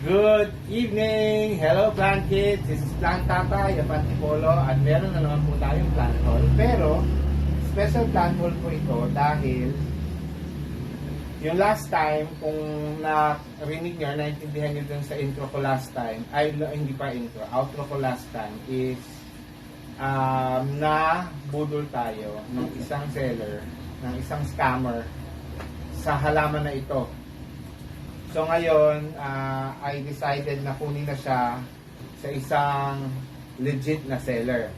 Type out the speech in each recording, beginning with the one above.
Good evening! Hello Plant Kids! This is Plant Tatay of Antipolo at meron na naman po tayong plant haul. Pero, special plant haul po ito dahil yung last time, kung narinig nyo, naintindihan nyo dun sa intro ko last time, ay hindi pa intro, outro ko last time is na budol tayo ng isang seller, ng isang scammer sa halaman na ito. So ngayon, I decided na kunin na siya sa isang legit na seller.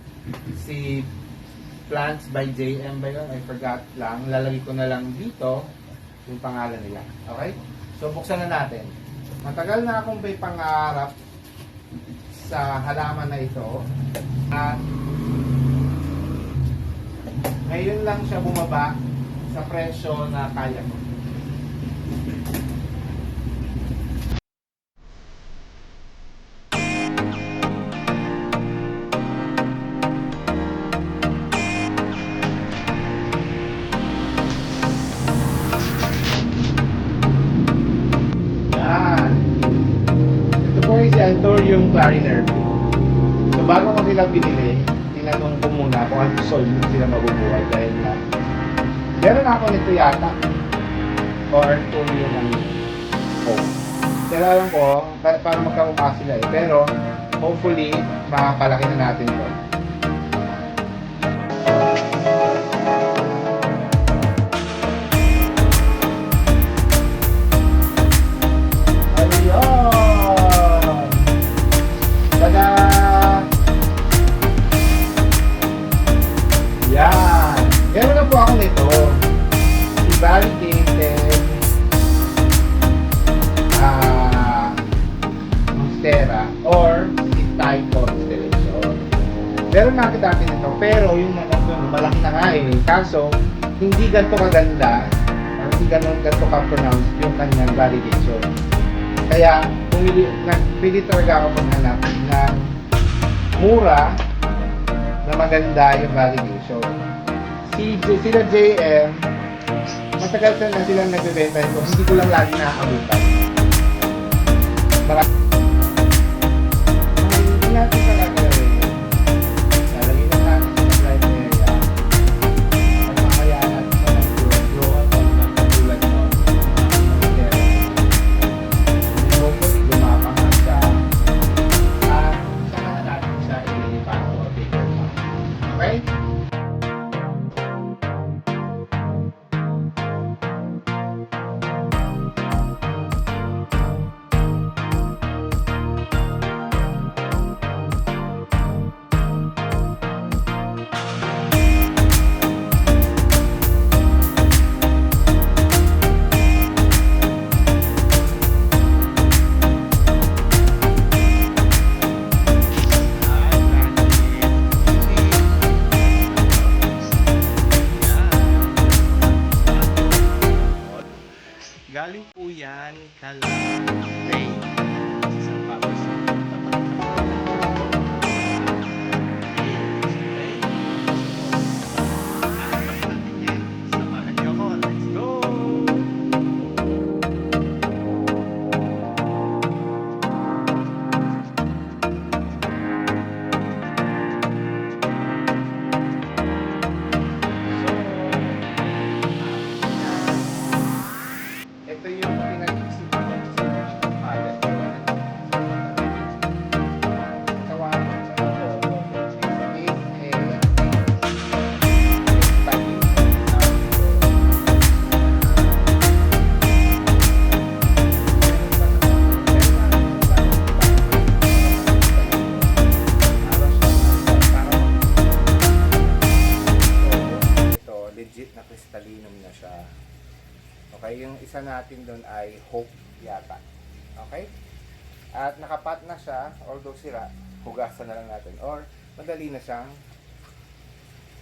Si Plants by JM ba yun? I forgot lang. Lalagay ko na lang dito yung pangalan nila. Okay? So buksan na natin. Matagal na akong may pangarap sa halaman na ito. At ngayon lang siya bumaba sa presyo na kaya ko. Yung Clariner. So bago ko sila binili, tinanong ko muna kung ano solve sila mabubuhay dahil na meron ako nito yata or tool yung ano pero alam ko para magkamukha sila eh, pero hopefully makapalaki na natin to. Meron na po ako nito, si Validated Monstera or si Type Constellation. Meron na kita nito, pero yung malaki na nga eh. Kaso, hindi ganito kaganda, or hindi ganito ka-pronounce yung kanyang validation. Kaya, nagpili talaga ako maghanap ng mura na maganda yung validation. Sila JM, matagal na silang nagbebenta ito. Hindi ko lang lagi nakakabutan. Hindi natin talaga rin. Lalagay lang natin sa drive area. At mamaya natin sa mag-grow at magkatulad ng material. Hopefully, lumapangan siya. At saka na natin siya ililipat o bigger pa. Okay? Galing po yan kala Ray sa Pabos. Samahan niyo ako. Let's go! Ito yung pinag-isipan ko sa palette. Kawawa sa ito. Ito, legit na crystallinum na siya. Okay, yung isa natin doon ay Hope yata. Okay? At nakapat na siya, although sira, hugasan na lang natin. Or, madali na siyang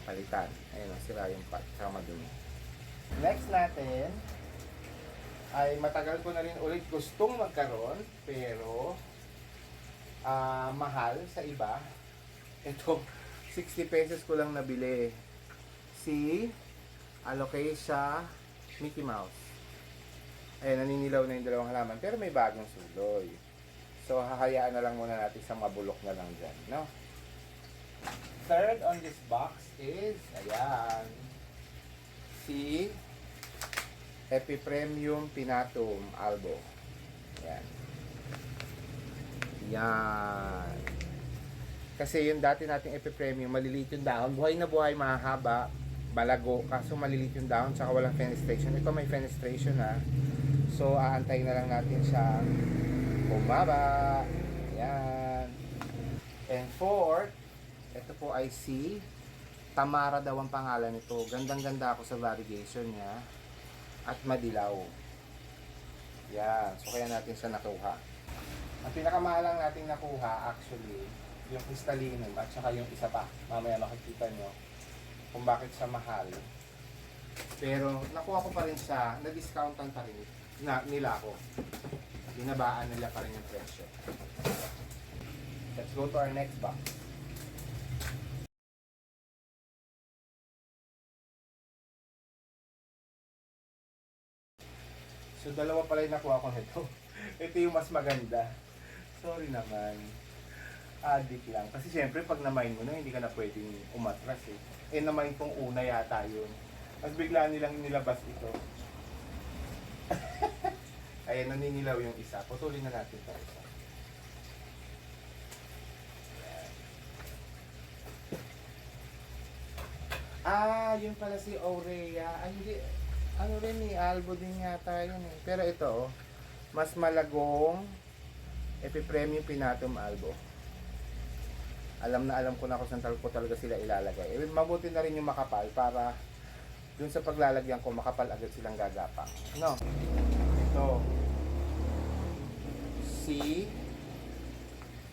palitan. Ayun, sira yung pot, saka madumi. Next natin, ay matagal ko na rin ulit gustong magkaroon, pero mahal sa iba. Ito, 60 pesos ko lang nabili. Si Alocasia Mickey Mouse. Ayan, naninilaw na yung dalawang halaman. Pero may bagong suloy. So, hahayaan na lang muna natin sa mabulok na lang dyan, no? Third on this box is, ayan, si Epipremium Pinatum Albo. Ayan. Yan. Kasi yung dati nating Epipremium, maliliit yung dahon. Buhay na buhay, mahaba, balago. Kaso maliliit yung dahon, tsaka walang fenestration. Ito may fenestration ha. So, aantayin na lang natin siya bumaba. Yan. And fourth, ito po ay si Tamara daw ang pangalan nito. Gandang-ganda ako sa variegation niya. At madilaw. Yan. So, kaya natin siya nakuha. Ang pinakamahalang nating nakuha, actually, yung crystallinum at saka yung isa pa. Mamaya makikita nyo kung bakit siya mahal. Pero, nakuha ko pa rin siya. Na-discountan pa rin nila ako. Binabaan nila pa rin yung presyo. Let's go to our next box. So, dalawa pala yung nakuha ko nito. Ito yung mas maganda. Sorry naman. Addict lang. Kasi syempre, pag na-mine mo na, hindi ka na pwedeng umatras eh. Eh, na-mine kong una yata yun. Mas bigla nilang nilabas ito. Ayan, naninilaw yung isa. Putulin na natin ito isa. Ah, yun pala si Aurea. Ay, hindi. Ano rin eh, Albo din yata yun eh. Pero ito, oh, mas malagong Epipremium Pinatum Albo. Alam na alam ko na kung saan ko talaga sila ilalagay. Eh, mabuti na rin yung makapal para dun sa paglalagyan ko, makapal agad silang gagapang. No? Ito.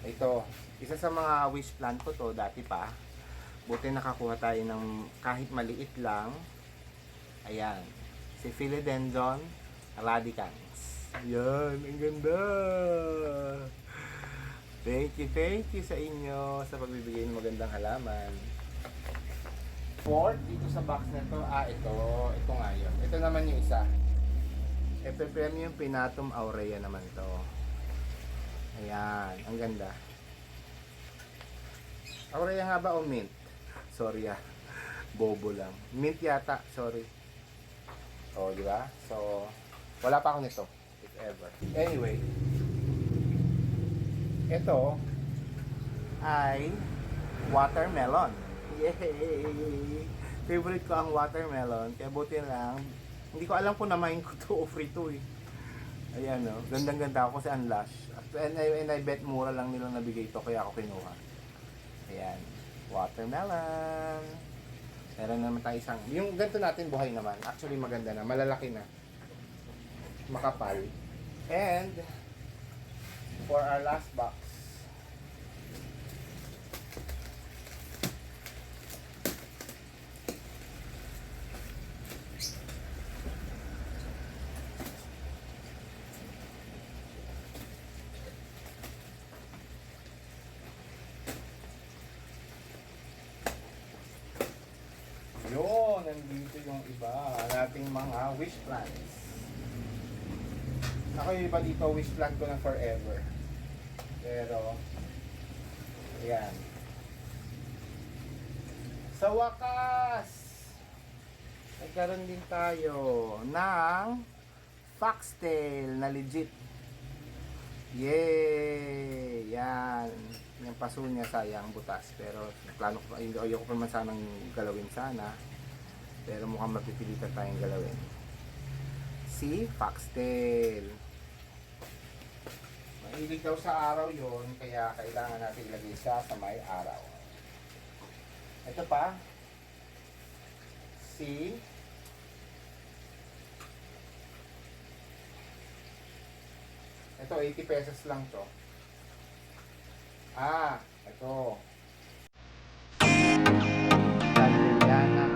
Ito. Isa sa mga wish plan ko to, dati pa. Buti nakakuha tayo ng kahit maliit lang. Ayan. Si Philodendron radicans. Yan, ang ganda. Thank you sa inyo sa pagbibigay ng magandang halaman. Fourth, dito sa box na to, ito nga yun. Ito naman yung isa. Epipremium Pinatum Aurea naman to. Ayan, ang ganda. Aurea nga ba o mint? Sorry bobo lang. Mint yata, sorry. O, di ba? So, wala pa ako nito, if ever. Anyway, ito ay watermelon. Yay! Favorite ko ang watermelon, kaya buti lang. Hindi ko alam kung na-mine ko to o free to eh. Ayan o, gandang-ganda ako kasi unlash. And I bet mura lang nilang nabigay ito, kaya ako kinuha. Ayan, watermelon. Meron naman tayo isang, yung ganito natin buhay naman, actually maganda na, malalaki na, makapal. And, for our last box, yun, nandito yung iba nating mga wish plans. Ako yung iba dito, wish plan ko na forever. Pero, ayan. Sa wakas, nagkaroon din tayo ng foxtail na legit. Yay! Yan. Yung paso niya sayang butas. Pero plano ko, ayoko pa man sanang galawin sana. Pero mukhang mapipilitan tayong galawin. Si foxtail. Mahilig daw sa araw yon, kaya kailangan natin ilagay siya sa may araw. Ito pa. Si ito, 80 pesos lang to. Ito. Daliana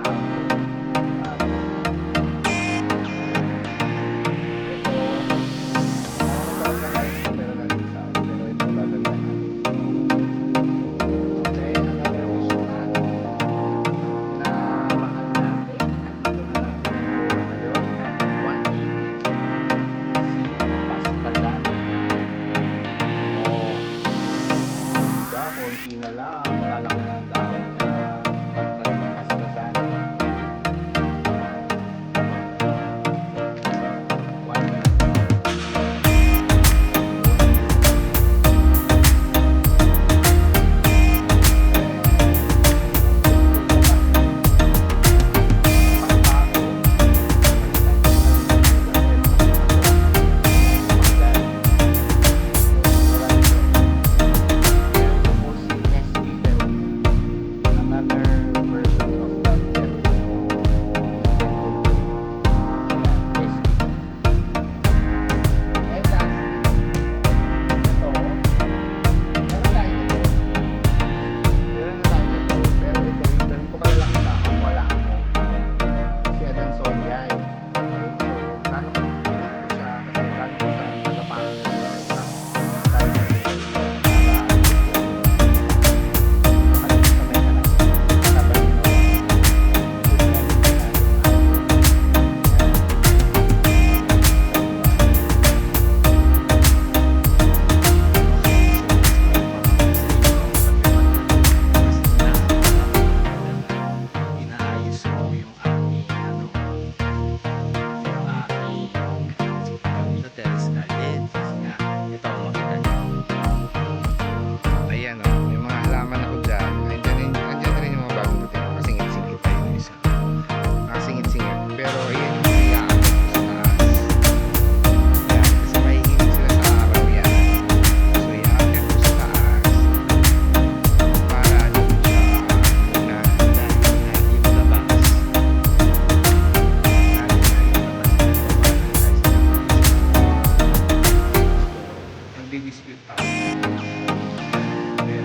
nagdi-dispute pa. Pero yun, kaya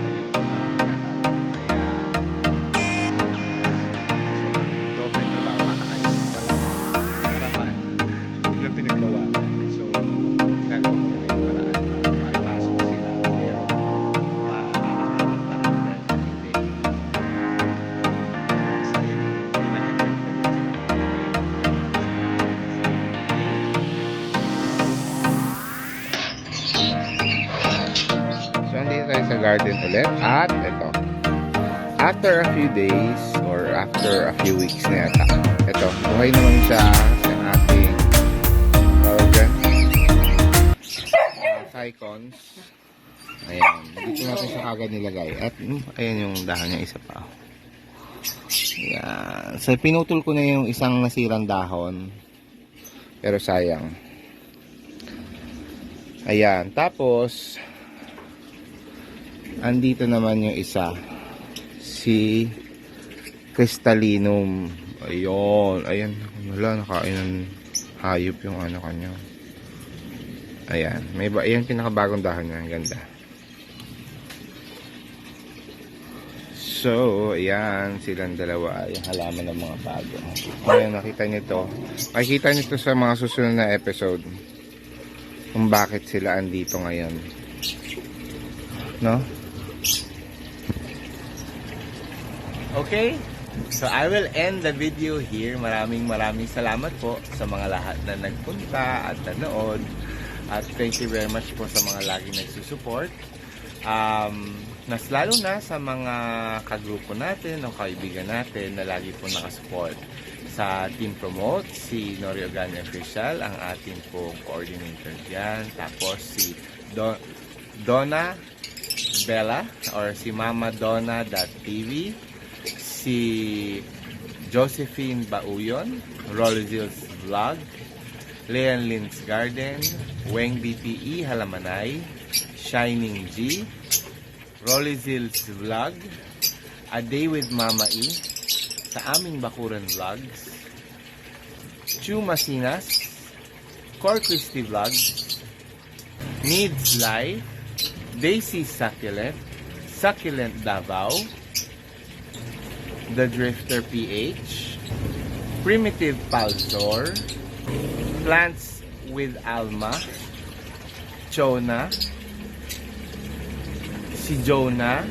doble na lang makaayos pala harapan yung pinaggawa. So, gagawa ko na yung paraan para maipasok sila. Pero, so, andito tayo sa garden ulit. At ito, after a few days or after a few weeks na yata, ito, buhay naman siya sa ating tawag dyan, cycons. Ayan, dito natin siya kagad nilagay. At ayan yung dahon niya, isa pa. Ayan. So, pinutol ko na yung isang nasirang dahon. Pero sayang. Ayan. Tapos, andito naman yung isa. Si Crystallinum. Ayun. Ayan. Wala, nakain ng hayop yung ano kanya. Ayan. Ayan pinakabagong dahon niya. Ang ganda. So, ayan, silang dalawa ay halaman ng mga bago. Ayan, nakita nyo to. Makikita nyo to sa mga susunod na episode. Kung bakit sila andito ngayon. No? Okay. So, I will end the video here. Maraming salamat po sa mga lahat na nagpunta at nanood. At thank you very much po sa mga laging nagsusupport. Mas lalo na sa mga kagrupo natin o kaibigan natin na lagi po nakasupport sa Team Promote, si Nori Ogani Official, ang ating pong coordinator dyan. Tapos si Donna Bella or si Mama Donna.tv, si Josephine Bauyon, Rolizil's Vlog, Leon Lynn's Garden, Weng BPE Halamanay, Shining G, Rolizil's Vlog, A Day with Mama E, sa aming Bakuran Vlogs, Chu Masinas, Cor Christy Vlog, Needs Life, Daisy Succulent, Succulent Davao, The Drifter PH, Primitive Palzor, Plants with Alma, Chona, si Jonah,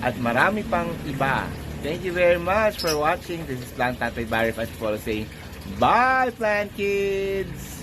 at marami pang iba. Thank you very much for watching. This is Plant Tatay Barry Fastipolo saying, bye, Plant Kids!